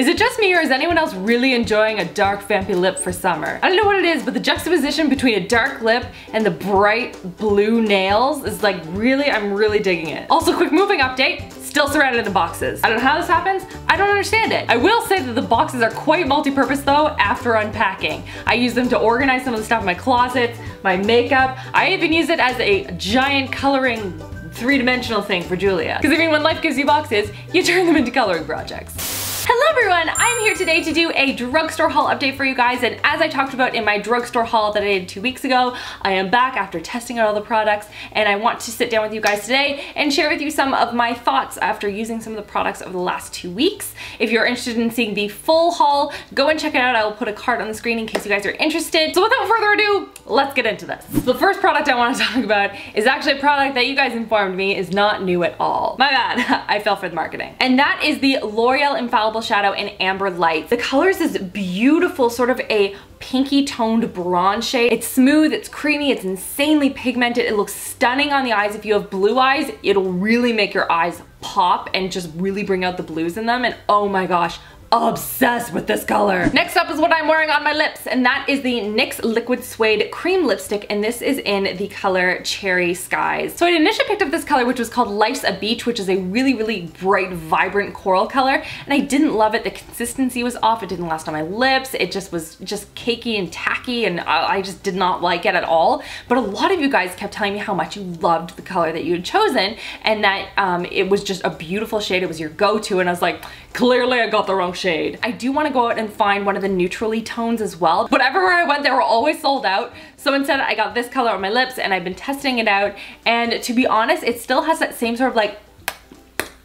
Is it just me or is anyone else really enjoying a dark vampy lip for summer? I don't know what it is, but the juxtaposition between a dark lip and the bright blue nails is like really, I'm really digging it. Also, quick moving update. Still surrounded in boxes. I don't know how this happens. I don't understand it. I will say that the boxes are quite multi-purpose though after unpacking. I use them to organize some of the stuff in my closets, my makeup. I even use it as a giant coloring three-dimensional thing for Julia. Because I mean, when life gives you boxes, you turn them into coloring projects. Hello everyone, I'm here today to do a drugstore haul update for you guys, and as I talked about in my drugstore haul that I did 2 weeks ago, I am back after testing out all the products, and I want to sit down with you guys today and share with you some of my thoughts after using some of the products over the last 2 weeks. If you're interested in seeing the full haul, go and check it out. I will put a card on the screen in case you guys are interested. So without further ado, let's get into this. The first product I want to talk about is actually a product that you guys informed me is not new at all. My bad, I fell for the marketing. And that is the L'Oreal Infallible Shadow in Amber Light. The color is this beautiful sort of a pinky toned bronze shade. It's smooth, it's creamy, it's insanely pigmented. It looks stunning on the eyes. If you have blue eyes, it'll really make your eyes pop and just really bring out the blues in them. And oh my gosh, obsessed with this color. Next up is what I'm wearing on my lips, and that is the NYX Liquid Suede Cream Lipstick, and this is in the color Cherry Skies. So I initially picked up this color, which was called Life's a Beach, which is a really, really bright, vibrant coral color, and I didn't love it. The consistency was off. It didn't last on my lips. It just was just cakey and tacky, and I just did not like it at all. But a lot of you guys kept telling me how much you loved the color that you had chosen, and that it was just a beautiful shade. It was your go-to, and I was like, clearly I got the wrong shade. I do want to go out and find one of the neutrally tones as well, but everywhere I went they were always sold out. So instead I got this color on my lips, and I've been testing it out, and to be honest, it still has that same sort of like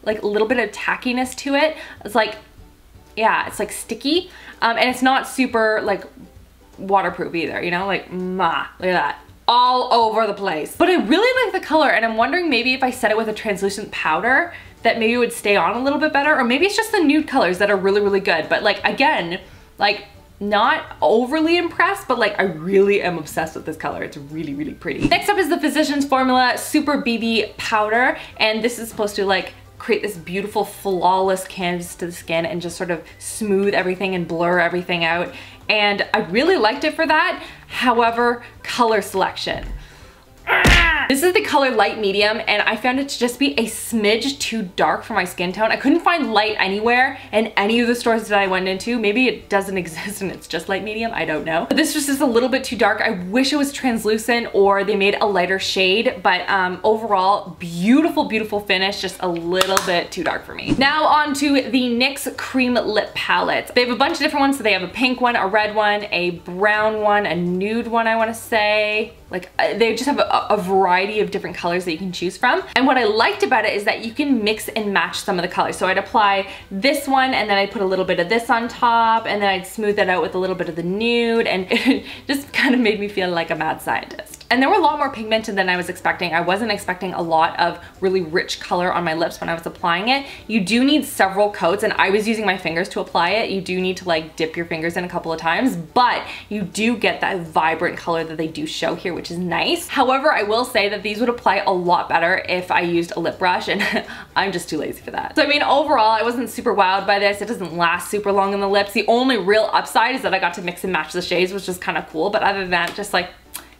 a little bit of tackiness to it. It's like, yeah, it's like sticky, and it's not super like waterproof either, you know, like look at that, all over the place. But I really like the color, and I'm wondering maybe if I set it with a translucent powder that maybe it would stay on a little bit better, or maybe it's just the nude colors that are really, really good. But like, again, like not overly impressed, but like I really am obsessed with this color. It's really, really pretty. Next up is the Physicians Formula Super BB Powder, and this is supposed to like create this beautiful, flawless canvas to the skin and just sort of smooth everything and blur everything out. And I really liked it for that. However, color selection. This is the color light medium, and I found it to just be a smidge too dark for my skin tone. I couldn't find light anywhere in any of the stores that I went into. Maybe it doesn't exist and it's just light medium, I don't know. But this was just a little bit too dark. I wish it was translucent or they made a lighter shade, but overall, beautiful, beautiful finish, just a little bit too dark for me. Now on to the NYX Cream Lip Palette. They have a bunch of different ones. So they have a pink one, a red one, a brown one, a nude one, I wanna say. Like, they just have a variety of different colors that you can choose from. And what I liked about it is that you can mix and match some of the colors. So I'd apply this one, and then I'd put a little bit of this on top, and then I'd smooth that out with a little bit of the nude, and it just kind of made me feel like a mad scientist. And they were a lot more pigmented than I was expecting. I wasn't expecting a lot of really rich color on my lips when I was applying it. You do need several coats, and I was using my fingers to apply it. You do need to like dip your fingers in a couple of times, but you do get that vibrant color that they do show here, which is nice. However, I will say that these would apply a lot better if I used a lip brush, and I'm just too lazy for that. So I mean, overall, I wasn't super wowed by this. It doesn't last super long on the lips. The only real upside is that I got to mix and match the shades, which is kind of cool, but other than that, just like,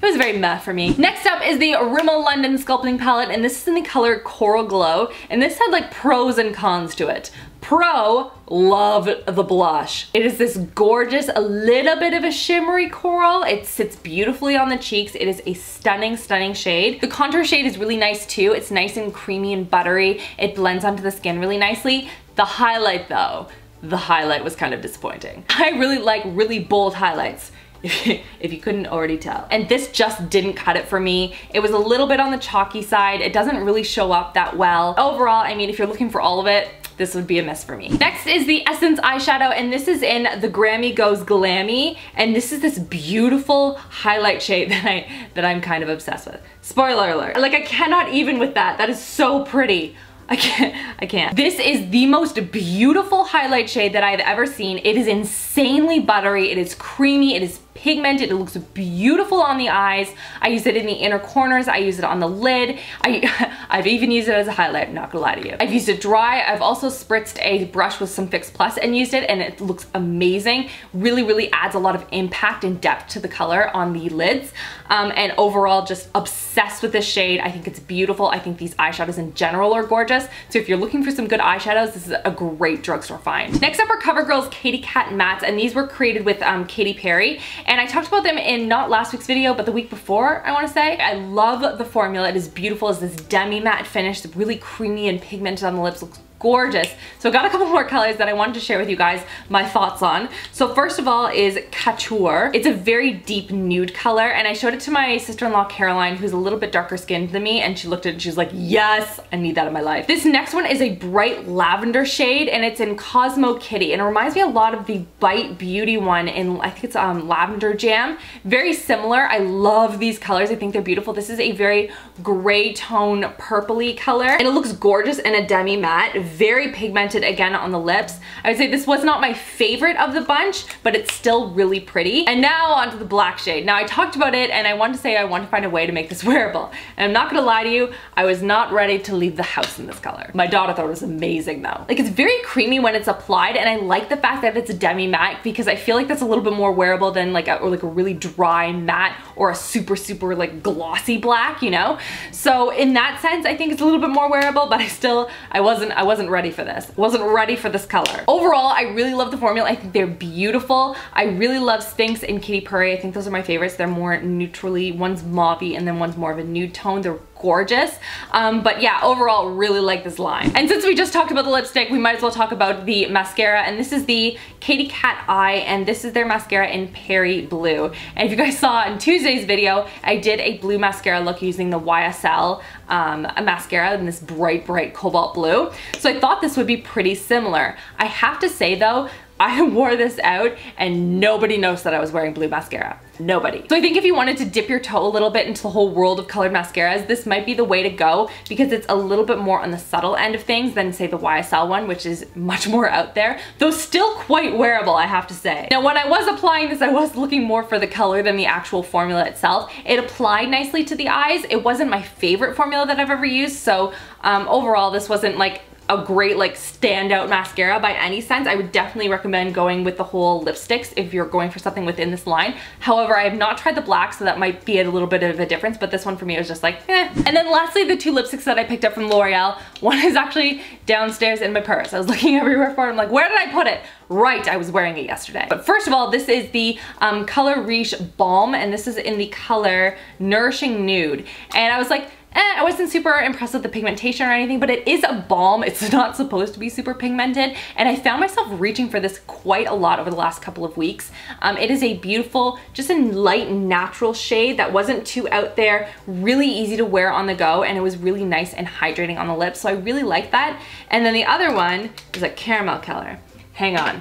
it was very meh for me. Next up is the Rimmel London Sculpting Palette, and this is in the color Coral Glow, and this had like pros and cons to it. Pro, love the blush. It is this gorgeous, a little bit of a shimmery coral. It sits beautifully on the cheeks. It is a stunning, stunning shade. The contour shade is really nice too. It's nice and creamy and buttery. It blends onto the skin really nicely. The highlight though, the highlight was kind of disappointing. I really like really bold highlights, if you couldn't already tell. And this just didn't cut it for me. It was a little bit on the chalky side. It doesn't really show up that well. Overall, I mean, if you're looking for all of it, this would be a miss for me. Next is the Essence eyeshadow, and this is in the Grammy Goes Glammy, and this is this beautiful highlight shade that I'm kind of obsessed with. Spoiler alert. Like, I cannot even with that. That is so pretty. I can't. This is the most beautiful highlight shade that I've ever seen. It is insanely buttery, it is creamy, it is pigmented. It looks beautiful on the eyes. I use it in the inner corners. I use it on the lid. I've even used it as a highlight, not gonna lie to you. I've used it dry. I've also spritzed a brush with some Fix Plus and used it, and it looks amazing. Really, really adds a lot of impact and depth to the color on the lids. And overall, just obsessed with this shade. I think it's beautiful. I think these eyeshadows in general are gorgeous. So if you're looking for some good eyeshadows, this is a great drugstore find. Next up are CoverGirl's Katy Kat Mattes, and these were created with Katy Perry. And I talked about them in not last week's video, but the week before, I wanna say. I love the formula. It is beautiful. It's this demi-matte finish, really creamy and pigmented on the lips. Looks gorgeous. So I got a couple more colors that I wanted to share with you guys my thoughts on. So first of all is Couture. It's a very deep nude color, and I showed it to my sister-in-law Caroline, who's a little bit darker skinned than me, and she looked at it and she was like, yes, I need that in my life. This next one is a bright lavender shade, and it's in Cosmo Kitty, and it reminds me a lot of the Bite Beauty one in, I think it's Lavender Jam. Very similar. I love these colors. I think they're beautiful. This is a very gray tone purpley color, and it looks gorgeous in a demi matte. Very pigmented again on the lips. I would say this was not my favorite of the bunch, but it's still really pretty. And now onto the black shade. Now I talked about it, and I wanted to say I want to find a way to make this wearable. And I'm not gonna lie to you, I was not ready to leave the house in this color. My daughter thought it was amazing though. Like, it's very creamy when it's applied, and I like the fact that it's a demi matte because I feel like that's a little bit more wearable than like a really dry matte or a super like glossy black, you know? So in that sense, I think it's a little bit more wearable, but I wasn't ready for this. Wasn't ready for this color. Overall, I really love the formula. I think they're beautiful. I really love Sphinx and Katy Perry. I think those are my favorites. They're more neutrally, one's mauvey and then one's more of a nude tone. They're gorgeous. But yeah, overall, really like this line. And since we just talked about the lipstick, we might as well talk about the mascara. And this is the Katy Kat Eye, and this is their mascara in Perry Blue. And if you guys saw in Tuesday's video, I did a blue mascara look using the YSL mascara in this bright cobalt blue. So I thought this would be pretty similar. I have to say though, I wore this out and nobody noticed that I was wearing blue mascara. Nobody. So I think if you wanted to dip your toe a little bit into the whole world of colored mascaras, this might be the way to go because it's a little bit more on the subtle end of things than say the YSL one, which is much more out there, though still quite wearable, I have to say. Now, when I was applying this, I was looking more for the color than the actual formula itself. It applied nicely to the eyes. It wasn't my favorite formula that I've ever used, so overall, this wasn't like a great like standout mascara by any sense. I would definitely recommend going with the whole lipsticks if you're going for something within this line. However, I have not tried the black, so that might be a little bit of a difference, but this one for me was just like, eh. And then lastly, the two lipsticks that I picked up from L'Oreal. One is actually downstairs in my purse. I was looking everywhere for it. I'm like, where did I put it? Right, I was wearing it yesterday. But first of all, this is the Color Riche Balm, and this is in the color Nourishing Nude. And I was like, I wasn't super impressed with the pigmentation or anything, but it is a balm. It's not supposed to be super pigmented, and I found myself reaching for this quite a lot over the last couple of weeks. It is a beautiful, just a light natural shade that wasn't too out there, really easy to wear on the go, and it was really nice and hydrating on the lips, so I really like that. And then the other one is a caramel color. Hang on,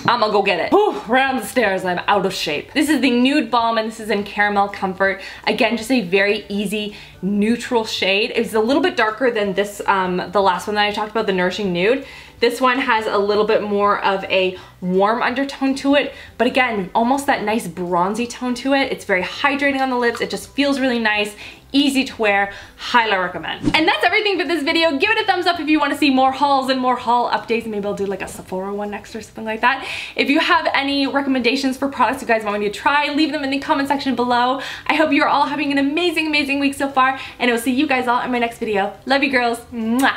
I'm gonna go get it. Whew, round the stairs, I'm out of shape. This is the Nude Balm, and this is in Caramel Comfort. Again, just a very easy, neutral shade. It's a little bit darker than this, the last one that I talked about, the Nourishing Nude. This one has a little bit more of a warm undertone to it, but again, almost that nice bronzy tone to it. It's very hydrating on the lips. It just feels really nice, easy to wear, highly recommend. And that's everything for this video. Give it a thumbs up if you want to see more hauls and more haul updates. Maybe I'll do like a Sephora one next or something like that. If you have any recommendations for products you guys want me to try, leave them in the comment section below. I hope you're all having an amazing week so far, and I will see you guys all in my next video. Love you girls. Mwah.